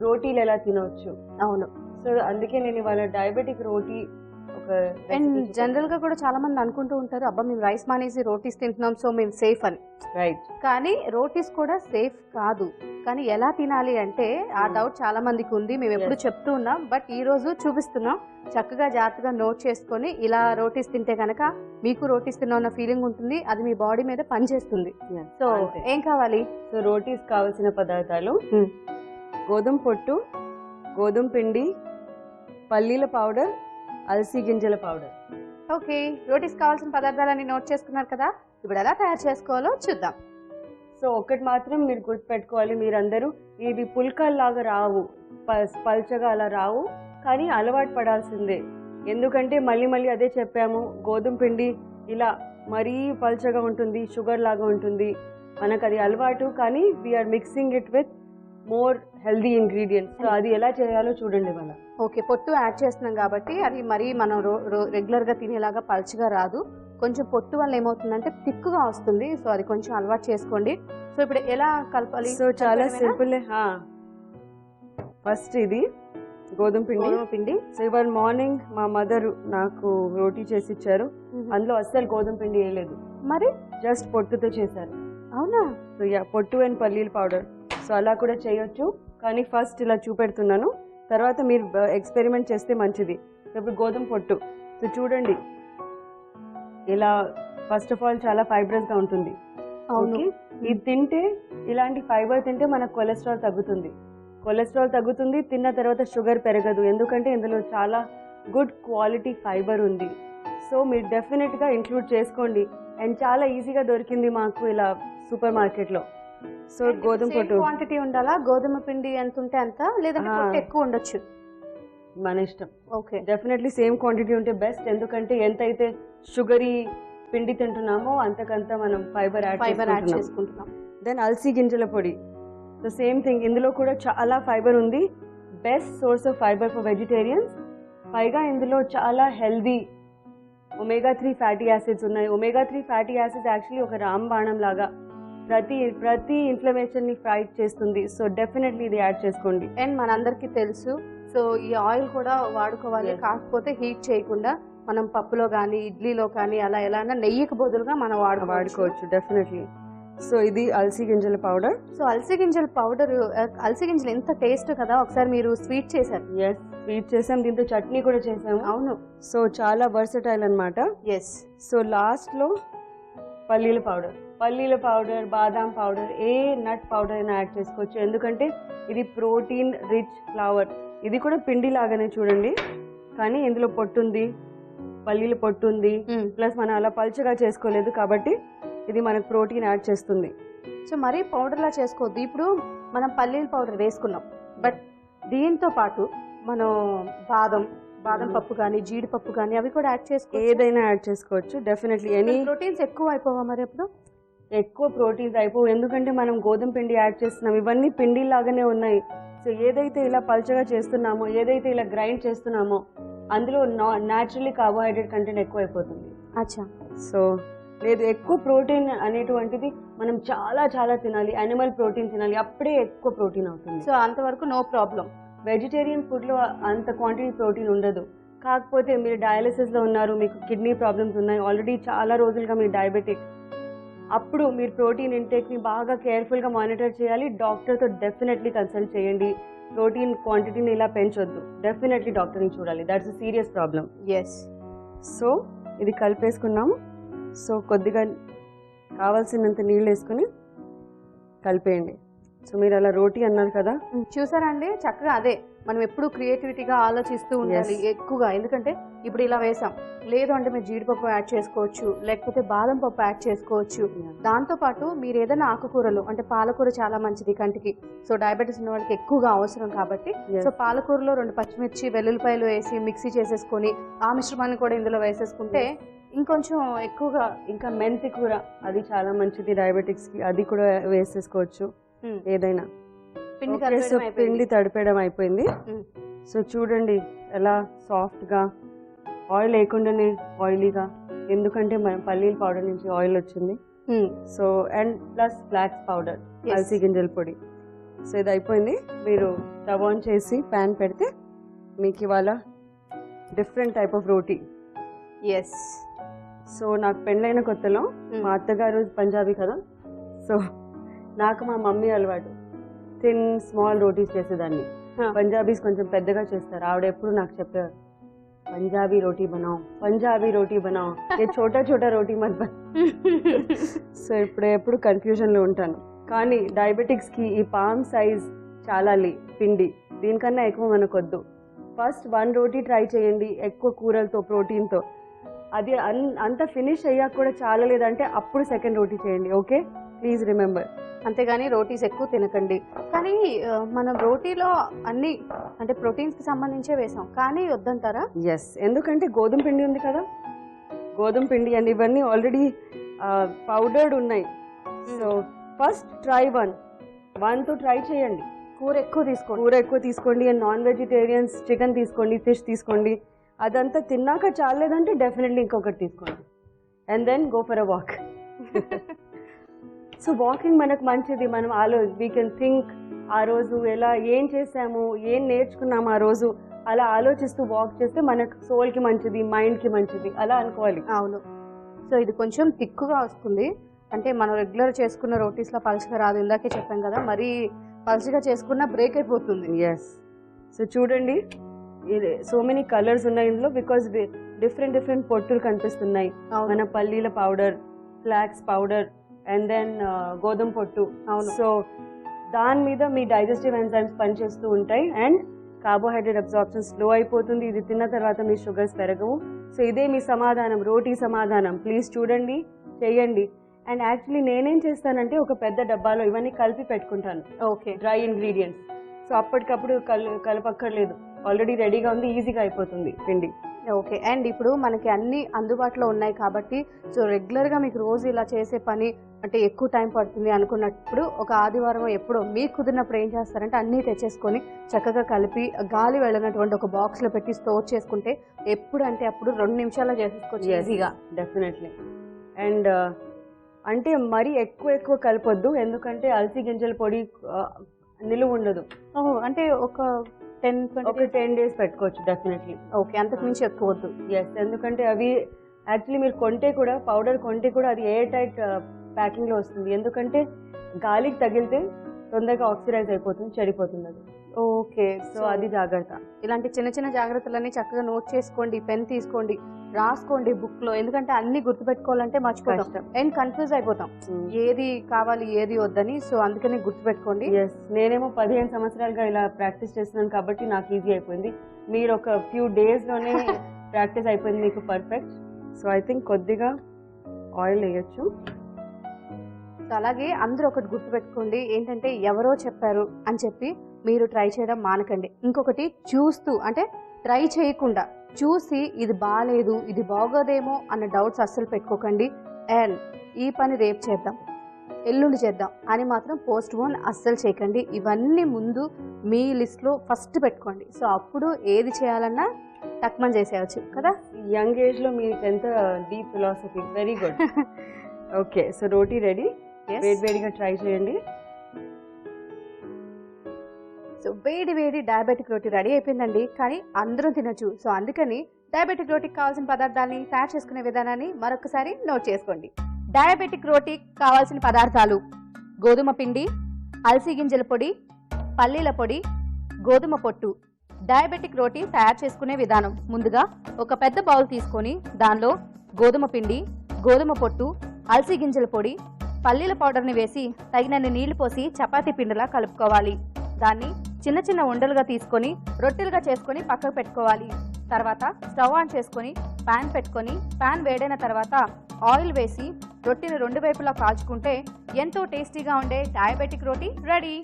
రోటీలు ఎలా తినవచ్చు. అవును. సో అందుకే నేను ఇవాళ డయాబెటిక్ రోటీ ఒక అండ్ జనరల్ గా కూడా చాలా మంది అనుకుంటూ ఉంటారు, అబ్బా మేము రైస్ మానేసి రోటీస్ తింటున్నాం సో మేము సేఫ్ అని. రైట్. కానీ రోటీస్ కూడా సేఫ్ కాదు. కానీ ఎలా తినాలి అంటే ఆ డౌట్ చాలా మందికి ఉంది. మేము ఎప్పుడు చెప్తూ ఉన్నాం, బట్ ఈ రోజు చూపిస్తున్నాం. చక్కగా జాగ్రత్తగా నోట్ చేసుకొని ఇలా రోటీస్ తింటే కనుక మీకు రోటీస్ తిన్న ఫీలింగ్ ఉంటుంది, అది మీ బాడీ మీద పనిచేస్తుంది. సో ఏం కావాలి? సో రోటీస్ కావాల్సిన పదార్థాలు గోధుమ పొట్టు, గోధుమ పిండి, పల్లీల పౌడర్, అలసి గింజల పౌడర్. ఓకే, రోటీస్ కావాల్సిన పదార్థాలన్నీ నోట్ చేసుకున్నారు కదా, ఇప్పుడు ఎలా తయారు చేసుకోవాలో చూద్దాం. సో ఒకటి మాత్రం మీరు గుర్తుపెట్టుకోవాలి, మీరందరూ ఇది పుల్కల్లాగా రావు, పల్చగా అలా రావు, కానీ అలవాటు పడాల్సిందే. ఎందుకంటే మళ్ళీ మళ్ళీ అదే చెప్పాము, గోధుమ పిండి ఇలా మరీ పల్చగా ఉంటుంది, షుగర్ లాగా ఉంటుంది, మనకు అది అలవాటు. కానీ we're mixing it with more healthy ingredients. So అది ఎలా చేయాలో చూడండి మన. ఓకే, పొట్టు యాడ్ చేస్తున్నాం కాబట్టి అది మరీ మనం రెగ్యులర్ గా తినేలాగా పల్చగా రాదు. కొంచెం పొట్టు వల్ల ఏమవుతుందంటే థిక్గా వస్తుంది. సో అది కొంచెం అలవాటు చేసుకోండి. సో ఇప్పుడు ఎలా కలపాలి? సో చాలా సింపుల్. ఫస్ట్ ఇది గోధుమ పిండి. సో ఇవాళ మార్నింగ్ మా మదర్ నాకు రోటీ చేసి ఇచ్చారు. అందులో అస్సలు గోధుమ పిండి వేయలేదు, మరి జస్ట్ పొట్టుతో చేశారు. అవునా? సో పొట్టు అండ్ పల్లీల పౌడర్. సో అలా కూడా చేయొచ్చు, కానీ ఫస్ట్ ఇలా చూపెడుతున్నాను, తర్వాత మీరు ఎక్స్పెరిమెంట్ చేస్తే మంచిది. ఇప్పుడు గోధుమ పొట్టు. సో చూడండి, ఇలా ఫస్ట్ ఆఫ్ ఆల్ చాలా ఫైబ్రస్ గా ఉంటుంది. ఓకే, ఇది తింటే, ఇలాంటి ఫైబర్ తింటే మనకు కొలెస్ట్రాల్ తగ్గుతుంది. తిన్న తర్వాత షుగర్ పెరగదు, ఎందుకంటే ఇందులో చాలా గుడ్ క్వాలిటీ ఫైబర్ ఉంది. సో మీరు డెఫినెట్ గా ఇంక్లూడ్ చేసుకోండి. అండ్ చాలా ఈజీగా దొరికింది మాకు ఇలా సూపర్ మార్కెట్ లో. సో గోధుమ పొట్టు క్వాంటిటీ ఉండాలా? గోధుమ పిండి ఎంత ఉంటే అంత, లేదంటే పొట్టు ఎక్కువ ఉండొచ్చు, మన ఇష్టం. ఓకే, డెఫినెట్లీ సేమ్ క్వాంటిటీ ఉంటే బెస్ట్. ఎందుకంటే ఎంతైతే షుగరీ పిండి తింటున్నామో అంతకంతా మనం ఫైబర్ యాడ్ చేసుకుంటున్నాం. దెన్ అలసి గింజల పొడి. సో సేమ్ థింగ్, ఇందులో కూడా చాలా ఫైబర్ ఉంది, best source of fibre for vegetarians. పైగా ఇందులో చాలా హెల్దీ omega-3 ఫ్యాటీ యాసిడ్స్ ఉన్నాయి. omega-3 ఫ్యాటీ యాసిడ్స్ యాక్చువల్లీ ఒక రాంబాణం లాగా ప్రతి ఇన్ఫ్లమేషన్ ని ఫైట్ చేస్తుంది. సో డెఫినెట్లీ ఇది యాడ్ చేసుకోండి. అండ్ మనందరికీ తెలుసు, సో ఈ ఆయిల్ కూడా వాడుకోవాలి, కాకపోతే హీట్ చేయకుండా. మనం పప్పులో కానీ ఇడ్లీలో కానీ అలా ఎలా నెయ్యికి బదులుగా మనం వాడుకోవచ్చు డెఫినెట్లీ. సో ఇది అలసి గింజల పౌడర్. సో అలసి గింజల పౌడర్, అలసి గింజలు ఎంత టేస్ట్ కదా. ఒకసారి మీరు స్వీట్ చేశారు? ఎస్, స్వీట్ చేసాం, దీంతో చట్నీ కూడా చేసాము. అవును. సో చాలా వర్సటైల్ అన్నమాట. ఎస్. సో లాస్ట్ లో పల్లీల పౌడర్, బాదాం పౌడర్, ఏ నట్ పౌడర్ అయినా యాడ్ చేసుకోవచ్చు, ఎందుకంటే ఇది ప్రోటీన్ రిచ్ ఫ్లవర్. ఇది కూడా పిండి లాగానే చూడండి, కానీ ఇందులో పొట్టుంది, పల్లీల పొట్టుంది, ప్లస్ మనం అలా పల్చగా చేసుకోలేదు కాబట్టి ఇది మనకు ప్రోటీన్ యాడ్ చేస్తుంది. సో మరీ పౌడర్ లా చేసుకోవద్దు. ఇప్పుడు మనం పల్లీల పౌడర్ వేసుకున్నాం, బట్ దీంతో పాటు మనం బాదం పప్పు కానీ జీడిపప్పు కానీ అవి కూడా యాడ్ చేసుకోవచ్చు. ఏదైనా యాడ్ చేసుకోవచ్చు డెఫినెట్లీ. ఎనీ ప్రోటీన్స్ ఎక్కువ అయిపోవా మరి? అప్పుడు ఎక్కువ ప్రోటీన్స్ అయిపోవు, ఎందుకంటే మనం గోధుమ పిండి యాడ్ చేస్తున్నాం, ఇవన్నీ పిండి లాగానే ఉన్నాయి. సో ఏదైతే ఇలా పల్చగా చేస్తున్నామో, ఏదైతే ఇలా గ్రైండ్ చేస్తున్నామో అందులో న్యాచురల్లీ కార్బోహైడ్రేట్ కంటెంట్ ఎక్కువ అయిపోతుంది. అచ్చా. సో లేదు, ఎక్కువ ప్రోటీన్ అనేటువంటిది మనం చాలా చాలా తినాలి, యానిమల్ ప్రోటీన్ తినాలి, అప్పుడే ఎక్కువ ప్రోటీన్ అవుతుంది. సో అంతవరకు నో ప్రాబ్లం. వెజిటేరియన్ ఫుడ్లో అంత క్వాంటిటీ ప్రోటీన్ ఉండదు. కాకపోతే మీరు డయాలిసిస్లో ఉన్నారు, మీకు కిడ్నీ ప్రాబ్లమ్స్ ఉన్నాయి, ఆల్రెడీ చాలా రోజులుగా మీరు డయాబెటిక్, అప్పుడు మీరు ప్రోటీన్ ఇంటేక్ని బాగా కేర్ఫుల్గా మానిటర్ చేయాలి. డాక్టర్తో డెఫినెట్లీ కన్సల్ట్ చేయండి. ప్రోటీన్ క్వాంటిటీని ఇలా పెంచొద్దు, డెఫినెట్లీ డాక్టర్ని చూడాలి, that's a serious problem. Yes. So ఇది కలిపేసుకున్నాము. సో కొద్దిగా కావాల్సినంత నీళ్ళు వేసుకుని కలిపేయండి. సో మీరు అలా రోటీ అన్నారు కదా, చూసారా అండి, చక్కగా అదే మనం ఎప్పుడు క్రియేటివిటీగా ఆలోచిస్తూ ఉండాలి ఎక్కువగా. ఎందుకంటే ఇప్పుడు ఇలా వేసాం, లేదు అంటే మీరు జీడిపప్పు యాడ్ చేసుకోవచ్చు, లేకపోతే బాదం పప్పు యాడ్ చేసుకోవచ్చు. దాంతోపాటు మీరు ఏదైనా ఆకుకూరలు, అంటే పాలకూర చాలా మంచిది కంటికి, సో డయాబెటీస్ ఉన్న వాళ్ళకి ఎక్కువగా అవసరం కాబట్టి, సో పాలకూరలో 2 పచ్చిమిర్చి వెల్లుల్లిపాయలు వేసి మిక్సీ చేసేసుకొని ఆ మిశ్రమాన్ని కూడా ఇందులో వేసేసుకుంటే ఇంకొంచెం ఎక్కువగా. ఇంకా మెంతి కూర, అది చాలా మంచిది డయాబెటిక్స్ కి, అది కూడా వేసేసుకోవచ్చు. ఏదైనా పిండి తడిపేయడం అయిపోయింది. సో చూడండి ఎలా సాఫ్ట్ గా, ఆయిల్ లేకుండానే ఆయిలీగా, ఎందుకంటే మనం పల్లీల పౌడర్ నుంచి ఆయిల్ వచ్చింది. So and plus flax powder, అలసి గింజల పొడి. సో ఇది అయిపోయింది. మీరు స్టవ్ ఆన్ చేసి ప్యాన్ పెడితే మీకు ఇవాళ different type of roti. Yes. So నాకు పెళ్ళైన కొత్తలో మా అత్తగారు పంజాబీ కదా, సో నాకు మా మమ్మీ అలవాటు థిన్ స్మాల్ రోటీస్ చేసేదాన్ని. పంజాబీస్ కొంచెం పెద్దగా చేస్తారు. ఆవిడ ఎప్పుడు నాకు చెప్పేవారు, పంజాబీ రోటీ బనావ్, పంజాబీ రోటీ బనావ్, ఏ చోటా చోటా రోటీ మత్ బన్. సో ఎప్పుడు కన్ఫ్యూజన్లో ఉంటాను. కానీ డయాబెటిక్స్కి ఈ పామ్ సైజ్ చాలాలి పిండి, దీనికన్నా ఎక్కువ మనకొద్దు. ఫస్ట్ 1 రోటీ ట్రై చేయండి ఎక్కువ కూరలతో, ప్రోటీన్తో. అది అంత ఫినిష్ అయ్యాక కూడా చాలా లేదంటే అప్పుడు సెకండ్ రోటీ చేయండి. Okay, please remember. అంతేగాని రోటీస్ ఎక్కువ తినకండి. కానీ మనం రోటీలో అన్ని అంటే ప్రోటీన్స్కి సంబంధించే వేసాం, కానీ వద్దంటారా? ఎస్, ఎందుకంటే గోధుమ పిండి ఉంది కదా, గోధుమ పిండి అండ్ ఇవన్నీ ఆల్రెడీ పౌడర్డ్ ఉన్నాయి. సో ఫస్ట్ ట్రై 1 ట్రై చేయండి. కూర ఎక్కువ తీసుకోండి అండ్ నాన్ వెజిటేరియన్స్ చికెన్ తీసుకోండి, ఫిష్ తీసుకోండి. అదంతా తిన్నాక చాలేదంటే డెఫినెట్లీ ఇంకొకటి తీసుకోండి. And then go for a walk. So walking మనకు మంచిది. మనం వీ కెన్ థింక్ ఆ రోజు ఎలా ఏం చేసాము, ఏం నేర్చుకున్నాము ఆ రోజు, అలా ఆలోచిస్తూ వాక్ చేస్తే మనకు సోల్కి మంచిది, మైండ్కి మంచిది, అలా అనుకోవాలి. అవును. సో ఇది కొంచెం థిక్గా వస్తుంది, అంటే మనం రెగ్యులర్ చేసుకున్న రోటీస్లో పలుచగా రాదు. ఇందాకే చెప్పాం కదా, మరీ పలుచగా చేసుకున్న బ్రేక్ అయిపోతుంది. ఎస్. సో చూడండి, సో మెనీ కలర్స్ ఉన్నాయి ఇందులో, బికాస్ డిఫరెంట్ పొట్టులు కనిపిస్తున్నాయి. మన పల్లీల powder, flax powder, and then గోధుమ పొట్టు. అవును. సో దాని మీద మీ డైజెస్టివ్ ఎంజైమ్స్ పనిచేస్తూ ఉంటాయి అండ్ కార్బోహైడ్రేట్ అబ్జార్ప్షన్ స్లో అయిపోతుంది. ఇది తిన్న తర్వాత మీ షుగర్స్ పెరగవు. సో ఇదే మీ సమాధానం, రోటీ సమాధానం. ప్లీజ్ చూడండి, చేయండి. అండ్ యాక్చువల్లీ నేనేం చేస్తానంటే ఒక పెద్ద డబ్బాలో ఇవన్నీ కలిపి పెట్టుకుంటాను. ఓకే. Dry ingredients. సో అప్పటికప్పుడు కలపక్కర్లేదు, ఆల్రెడీ రెడీగా ఉంది, ఈజీగా అయిపోతుంది పిండి. ఓకే. అండ్ ఇప్పుడు మనకి అన్ని అందుబాటులో ఉన్నాయి కాబట్టి, సో రెగ్యులర్గా మీకు రోజు ఇలా చేసే పని అంటే ఎక్కువ టైం పడుతుంది అనుకున్నప్పుడు ఒక ఆదివారం ఎప్పుడో మీకు కుదిరినప్పుడు ఏం చేస్తారంటే అన్నీ తెచ్చేసుకొని చక్కగా కలిపి గాలి వెళ్ళినటువంటి ఒక బాక్స్లో పెట్టి స్టోర్ చేసుకుంటే ఎప్పుడంటే అప్పుడు 2 నిమిషాల్లో చేసేసుకోవచ్చు ఈజీగా. డెఫినెట్లీ. అండ్ అంటే మరీ ఎక్కువ కలపొద్దు, ఎందుకంటే అలసి గింజల పొడి నిలువ ఉండదు. అంటే ఒక 10 days పెట్టుకోవచ్చు డెఫినెట్లీ. ఓకే, అంతకు మించి ఎక్కువ వద్దు. ఎస్, ఎందుకంటే అవి యాక్చువల్లీ మీరు కొంటే కూడా, పౌడర్ కొంటే కూడా అది ఎయిర్ టైట్ ప్యాకింగ్లో వస్తుంది. ఎందుకంటే గాలికి తగిలితే తొందరగా ఆక్సిడైజ్ అయిపోతుంది, చెడిపోతుంది అది. ఓకే. సో అది జాగ్రత్త. ఇలాంటి చిన్న జాగ్రత్తలన్నీ చక్కగా నోట్ చేసుకోండి, పెన్ తీసుకోండి, రాసుకోండి బుక్లో. ఎందుకంటే అన్ని గుర్తుపెట్టుకోవాలంటే మర్చిపోతాం అండ్ కన్ఫ్యూజ్ అయిపోతాం, ఏది కావాలి ఏది వద్దని. సో అందుకని గుర్తుపెట్టుకోండి. ఎస్, నేనేమో 15 సంవత్సరాలుగా ఇలా ప్రాక్టీస్ చేస్తున్నాను కాబట్టి నాకు ఈజీ అయిపోయింది. మీరు ఒక ఫ్యూ డేస్లోనే ప్రాక్టీస్ అయిపోయింది మీకు పర్ఫెక్ట్. సో ఐ థింక్ కొద్దిగా ఆయిల్ వేయచ్చు. సో అలాగే అందరూ ఒకటి గుర్తుపెట్టుకోండి, ఏంటంటే ఎవరో చెప్పారు అని చెప్పి మీరు ట్రై చేయడం మానకండి. ఇంకొకటి, చూస్తూ అంటే ట్రై చేయకుండా చూసి ఇది బాగాలేదు, ఇది బాగోదేమో అన్న డౌట్స్ అస్సలు పెట్టుకోకండి. అండ్ ఈ పని రేపు చేద్దాం, ఎల్లుండి చేద్దాం అని మాత్రం పోస్ట్ పోన్ అస్సలు చేయకండి. ఇవన్నీ ముందు మీ లిస్ట్లో ఫస్ట్ పెట్టుకోండి. సో అప్పుడు ఏది చేయాలన్నా తక్కువ చేసేయచ్చు కదా. యంగ్ ఏజ్లో మీకు ఎంత deep philosophy, very good. Okay, so roti ready. వేడిగా ట్రై చేయండి. సో వేడి డయాబెటిక్ రోటీ రెడీ అయిపోయిందండి, కానీ అందరం తినొచ్చు. సో అందుకని డయాబెటిక్ రోటీకి కావాల్సిన పదార్థాలని తయారు చేసుకునే విధానాన్ని మరొకసారి నోట్ చేసుకోండి. డయాబెటిక్ రోటీకి కావాల్సిన పదార్థాలు: గోధుమ పిండి, అలసి గింజల పొడి, పల్లీల పొడి, గోధుమ పొట్టు. డయాబెటిక్ రోటీ తయారు చేసుకునే విధానం: ముందుగా ఒక పెద్ద బౌల్ తీసుకొని దానిలో గోధుమ పిండి, గోధుమ పొట్టు, అలసి గింజల పొడి, పల్లీల పౌడర్ని వేసి తగినన్ని నీళ్లు పోసి చపాతీ పిండిలా కలుపుకోవాలి. దాన్ని చిన్న ఉండలుగా తీసుకొని రొట్టెలుగా చేసుకొని పక్కకు పెట్టుకోవాలి. తర్వాత స్టవ్ ఆన్ చేసుకొని పాన్ పెట్టుకొని, పాన్ వేడైన తర్వాత ఆయిల్ వేసి రొట్టెని 2 వైపులా కాల్చుకుంటే ఎంతో టేస్టీగా ఉండే డయాబెటిక్ రోటీ రెడీ.